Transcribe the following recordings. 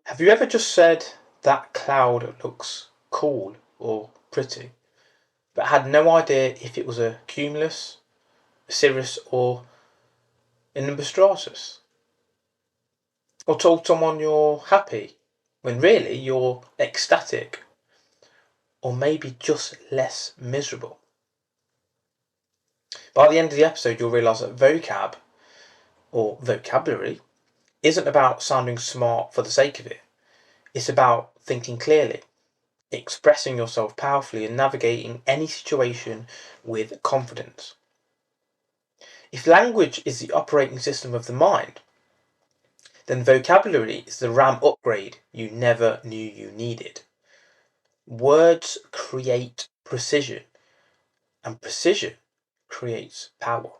Have you ever just said that cloud looks cool or pretty, but had no idea if it was a cumulus, a cirrus, or a nimbus stratus? Or told someone you're happy when really you're ecstatic, or maybe just less miserable? By the end of the episode, you'll realise that vocab or vocabulary isn't about sounding smart for the sake of it. It's about thinking clearly, expressing yourself powerfully, and navigating any situation with confidence. If language is the operating system of the mind, then vocabulary is the RAM upgrade you never knew you needed. Words create precision, and precision creates power.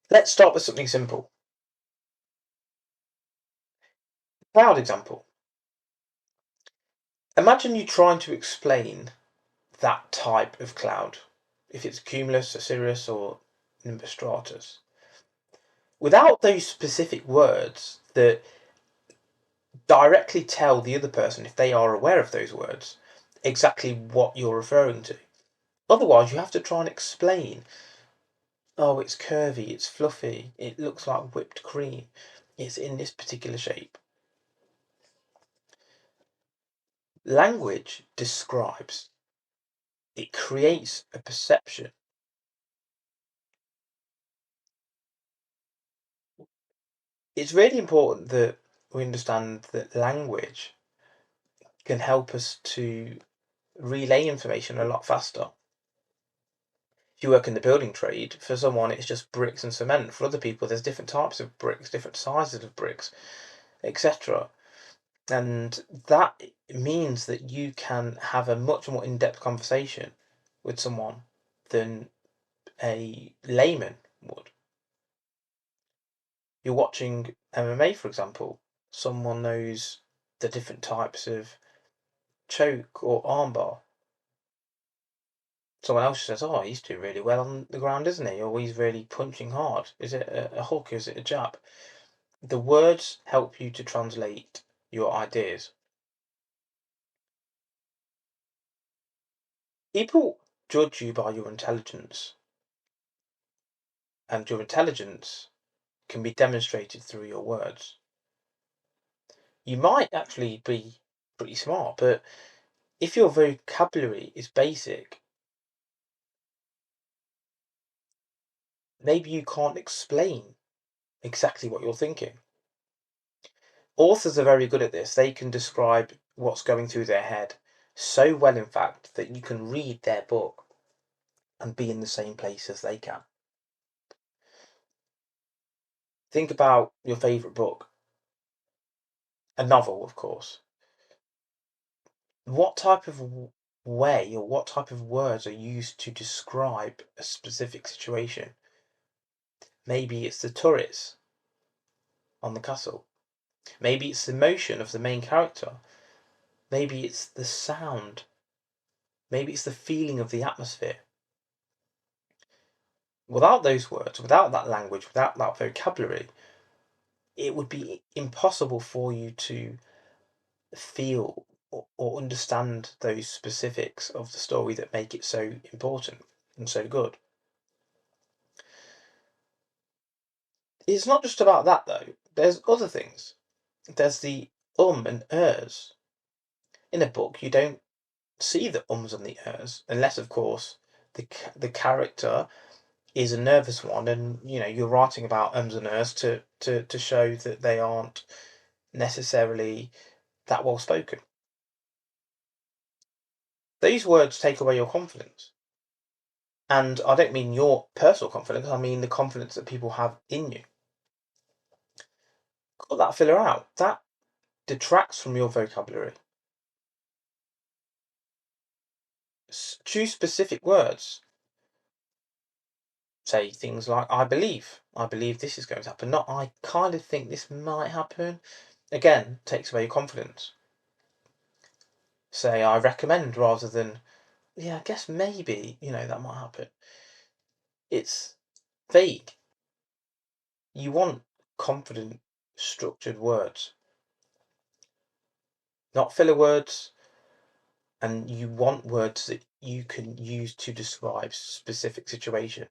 Let's start with something simple. Cloud example. Imagine you trying to explain that type of cloud, if it's a cumulus, a cirrus, or nimbus stratus, without those specific words that directly tell the other person, if they are aware of those words, exactly what you're referring to. Otherwise, you have to try and explain, oh, it's curvy, it's fluffy, it looks like whipped cream, it's in this particular shape. Language describes, it creates a perception. It's really important that we understand that language can help us to relay information a lot faster. If you work in the building trade, for someone it's just bricks and cement. For other people, there's different types of bricks, different sizes of bricks, etc. And that means that you can have a much more in-depth conversation with someone than a layman would. You're watching MMA, for example, someone knows the different types of choke or armbar. Someone else says, oh, he's doing really well on the ground, isn't he? Or he's really punching hard. Is it a hook? Is it a jab? The words help you to translate your ideas. People judge you by your intelligence, and your intelligence can be demonstrated through your words. You might actually be pretty smart, but if your vocabulary is basic, maybe you can't explain exactly what you're thinking. Authors are very good at this. They can describe what's going through their head so well, in fact, that you can read their book and be in the same place as they can. Think about your favourite book, a novel, of course. What type of way or what type of words are used to describe a specific situation? Maybe it's the turrets on the castle. Maybe it's the motion of the main character. Maybe it's the sound. Maybe it's the feeling of the atmosphere. Without those words, without that language, without that vocabulary, it would be impossible for you to feel or understand those specifics of the story that make it so important and so good. It's not just about that though. There's other things. There's the and ers. In a book, you don't see the ums and the ers, unless, of course, the character is a nervous one, and you're writing about ums and ers to show that they aren't necessarily that well spoken. These words take away your confidence. And I don't mean your personal confidence, I mean the confidence that people have in you. Cut that filler out. That detracts from your vocabulary. Choose specific words. Say things like, I believe this is going to happen, not I kind of think this might happen. Again, takes away your confidence. Say, I recommend, rather than, yeah, I guess maybe, that might happen. It's vague. You want confident, structured words. not filler words, and you want words that you can use to describe specific situations.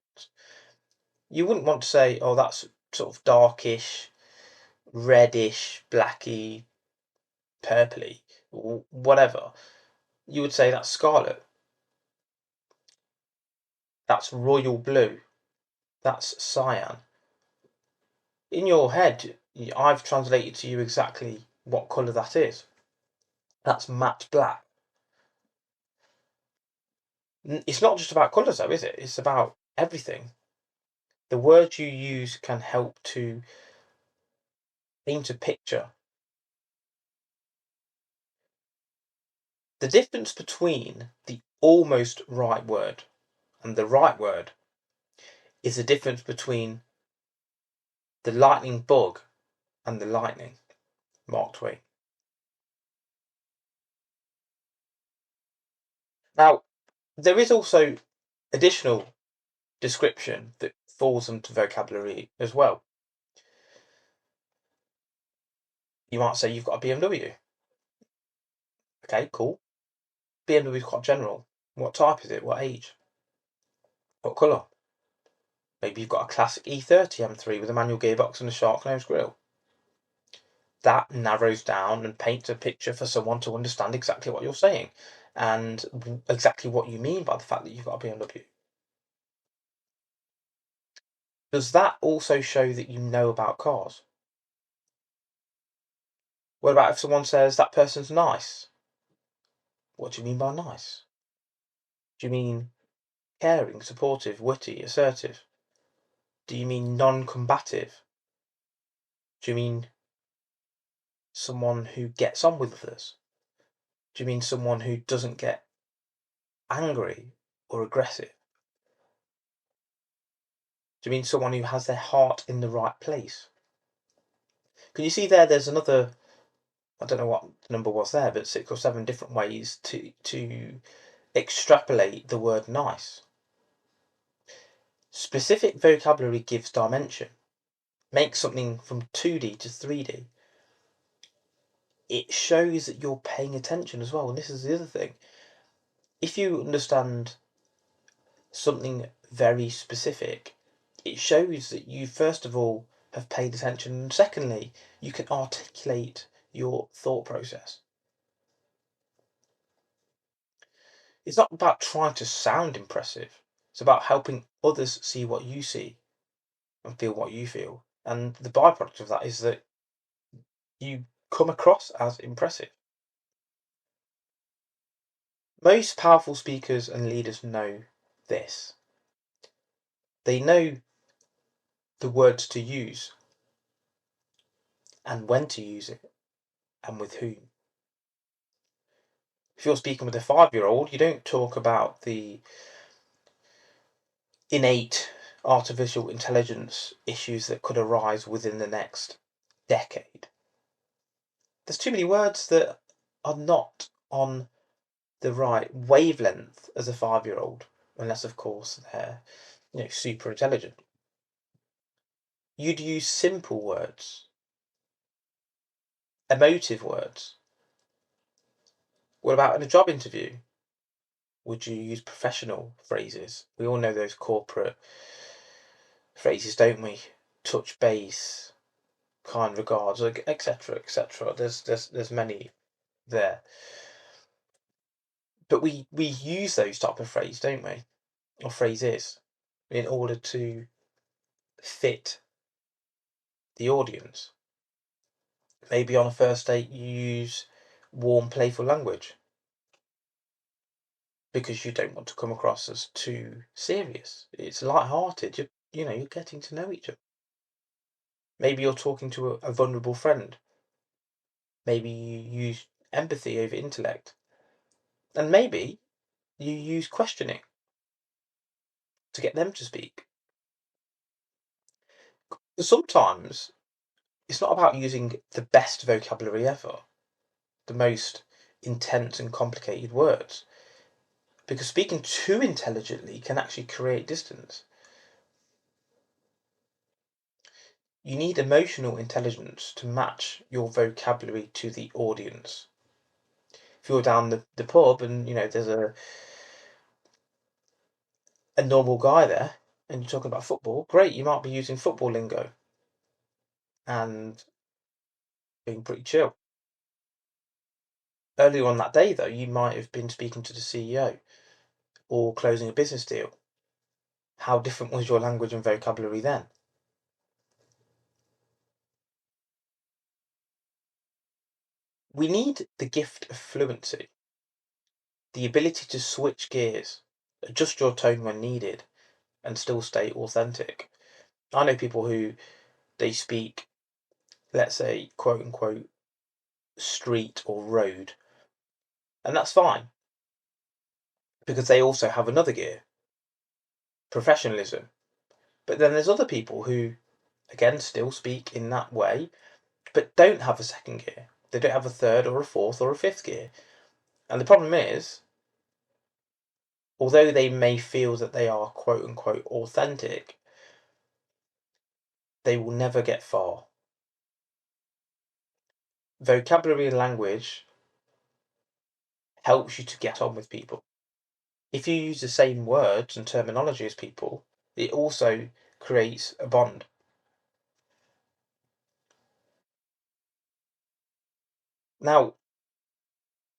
You wouldn't want to say, oh, that's sort of darkish, reddish, blacky, purpley, whatever. You would say that's scarlet, that's royal blue, that's cyan. In your head, I've translated to you exactly what colour that is. That's matte black. It's not just about colours though, is it? It's about everything. The words you use can help to paint a picture. The difference between the almost right word and the right word is the difference between the lightning bug and the lightning. Mark Twain. Now, there is also additional description that falls into vocabulary as well. You might say you've got a BMW. Okay, cool. BMW is quite general. What type is it? What age? What colour? Maybe you've got a classic E30 M3 with a manual gearbox and a shark nose grille. That narrows down and paints a picture for someone to understand exactly what you're saying and exactly what you mean by the fact that you've got a BMW. Does that also show that you know about cars? What about if someone says that person's nice? What do you mean by nice? Do you mean caring, supportive, witty, assertive? Do you mean non-combative? Do you mean someone who gets on with others? Do you mean someone who doesn't get angry or aggressive? Do you mean someone who has their heart in the right place? Can you see there's another, I don't know what the number was there, but 6 or 7 different ways to extrapolate the word nice. Specific vocabulary gives dimension, makes something from 2D to 3D. It shows that you're paying attention as well, and this is the other thing. If you understand something very specific, it shows that you first of all have paid attention, and secondly, you can articulate your thought process. It's not about trying to sound impressive. It's about helping others see what you see and feel what you feel. And the byproduct of that is that you come across as impressive. Most powerful speakers and leaders know this. They know the words to use and when to use it and with whom. If you're speaking with a 5-year-old, you don't talk about the innate artificial intelligence issues that could arise within the next decade. There's too many words that are not on the right wavelength as a 5-year-old, unless of course they're super intelligent. You'd use simple words, emotive words. What about in a job interview? Would you use professional phrases? We all know those corporate phrases, don't we? Touch base, kind regards, etc., etc. There's many there, but we use those type of phrases, don't we, or phrases, in order to fit the audience. Maybe on a first date you use warm, playful language because you don't want to come across as too serious. It's light-hearted. You're getting to know each other. Maybe you're talking to a vulnerable friend. Maybe you use empathy over intellect. And maybe you use questioning to get them to speak. Sometimes it's not about using the best vocabulary ever, the most intense and complicated words, because speaking too intelligently can actually create distance. You need emotional intelligence to match your vocabulary to the audience. If you're down the pub and there's a normal guy there and you're talking about football, great, you might be using football lingo and being pretty chill. Earlier on that day, though, you might have been speaking to the CEO or closing a business deal. How different was your language and vocabulary then? We need the gift of fluency, the ability to switch gears, adjust your tone when needed, and still stay authentic. I know people who they speak, let's say, quote unquote, street or road, and that's fine because they also have another gear, professionalism. But then there's other people who, again, still speak in that way, but don't have a second gear. They don't have a third or a fourth or a fifth gear. And the problem is, although they may feel that they are quote unquote authentic, they will never get far. Vocabulary and language helps you to get on with people. If you use the same words and terminology as people, it also creates a bond. Now,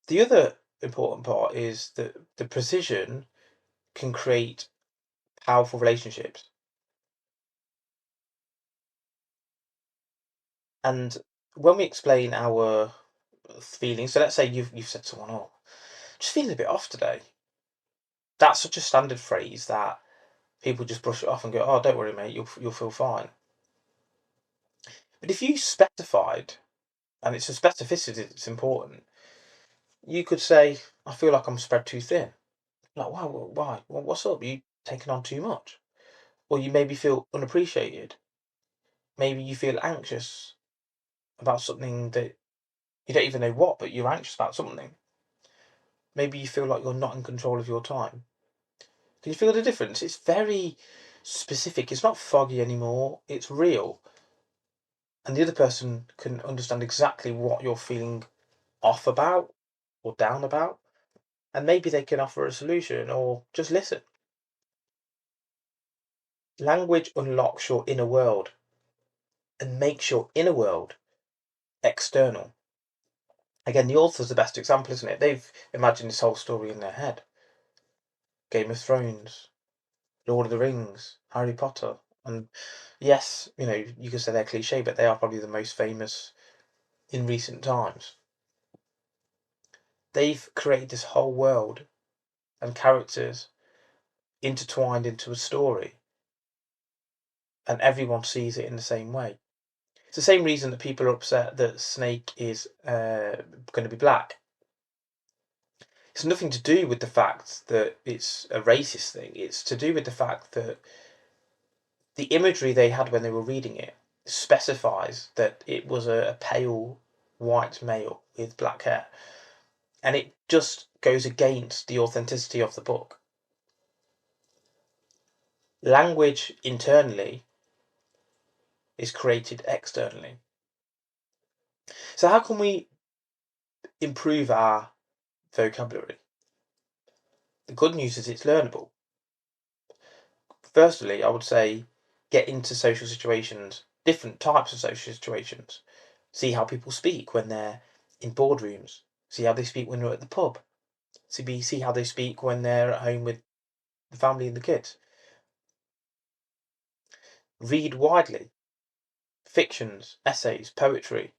the other important part is that the precision can create powerful relationships. And when we explain our feelings, so let's say you've said to someone, "Oh, just feeling a bit off today." That's such a standard phrase that people just brush it off and go, "Oh, don't worry, mate, you'll feel fine." But if you specified, and it's a specificity that's important, you could say, "I feel like I'm spread too thin." Like, why? Why? What's up? Are you taking on too much? Or you maybe feel unappreciated. Maybe you feel anxious about something that you don't even know what, but you're anxious about something. Maybe you feel like you're not in control of your time. Can you feel the difference? It's very specific. It's not foggy anymore. It's real. And the other person can understand exactly what you're feeling off about or down about. And maybe they can offer a solution or just listen. Language unlocks your inner world and makes your inner world external. Again, the author's the best example, isn't it? They've imagined this whole story in their head. Game of Thrones, Lord of the Rings, Harry Potter. And yes, you could say they're cliche, but they are probably the most famous in recent times. They've created this whole world and characters intertwined into a story, and everyone sees it in the same way. It's the same reason that people are upset that Snake is going to be black. It's nothing to do with the fact that it's a racist thing. It's to do with the fact that the imagery they had when they were reading it specifies that it was a pale white male with black hair. And it just goes against the authenticity of the book. Language internally is created externally. So how can we improve our vocabulary? The good news is it's learnable. Firstly, I would say get into social situations, different types of social situations. See how people speak when they're in boardrooms. See how they speak when they're at the pub. See how they speak when they're at home with the family and the kids. Read widely. Fictions, essays, poetry.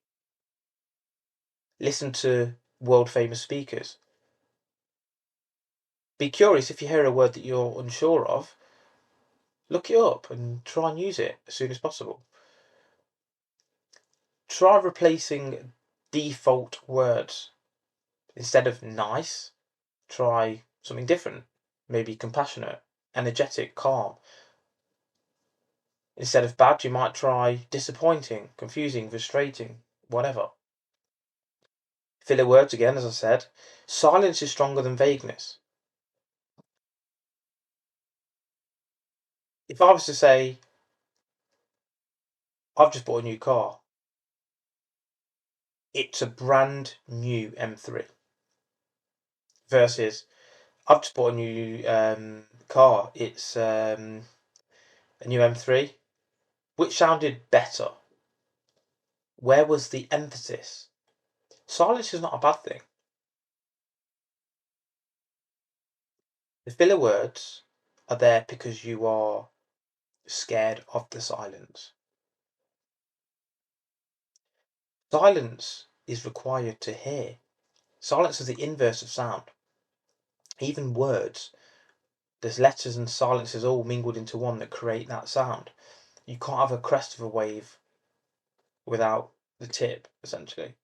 Listen to world famous speakers. Be curious if you hear a word that you're unsure of. Look it up and try and use it as soon as possible. Try replacing default words. Instead of nice, try something different. Maybe compassionate, energetic, calm. Instead of bad, you might try disappointing, confusing, frustrating, whatever. Filler words again, as I said. Silence is stronger than vagueness. If I was to say, I've just bought a new car, it's a brand new M3. versus I've just bought a new car. It's a new M3. Which sounded better? Where was the emphasis? Silence is not a bad thing. The filler words are there because you are scared of the silence. Silence is required to hear. Silence is the inverse of sound. Even words, there's letters and silences all mingled into one that create that sound. You can't have a crest of a wave without the tip, essentially.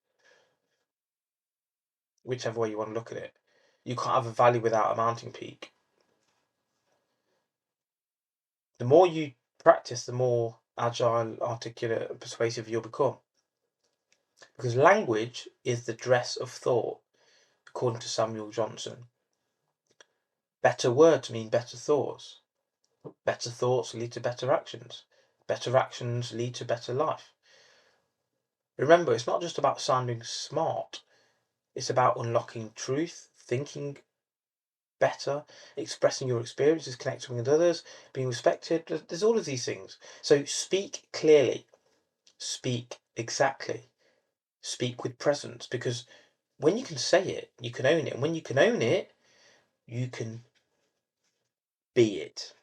Whichever way you want to look at it. You can't have a valley without a mountain peak. The more you practice, the more agile, articulate, and persuasive you'll become. Because language is the dress of thought, according to Samuel Johnson. Better words mean better thoughts. Better thoughts lead to better actions. Better actions lead to better life. Remember, it's not just about sounding smart. It's about unlocking truth, thinking better, expressing your experiences, connecting with others, being respected. There's all of these things. So speak clearly, speak exactly, speak with presence, because when you can say it, you can own it. And when you can own it, you can be it.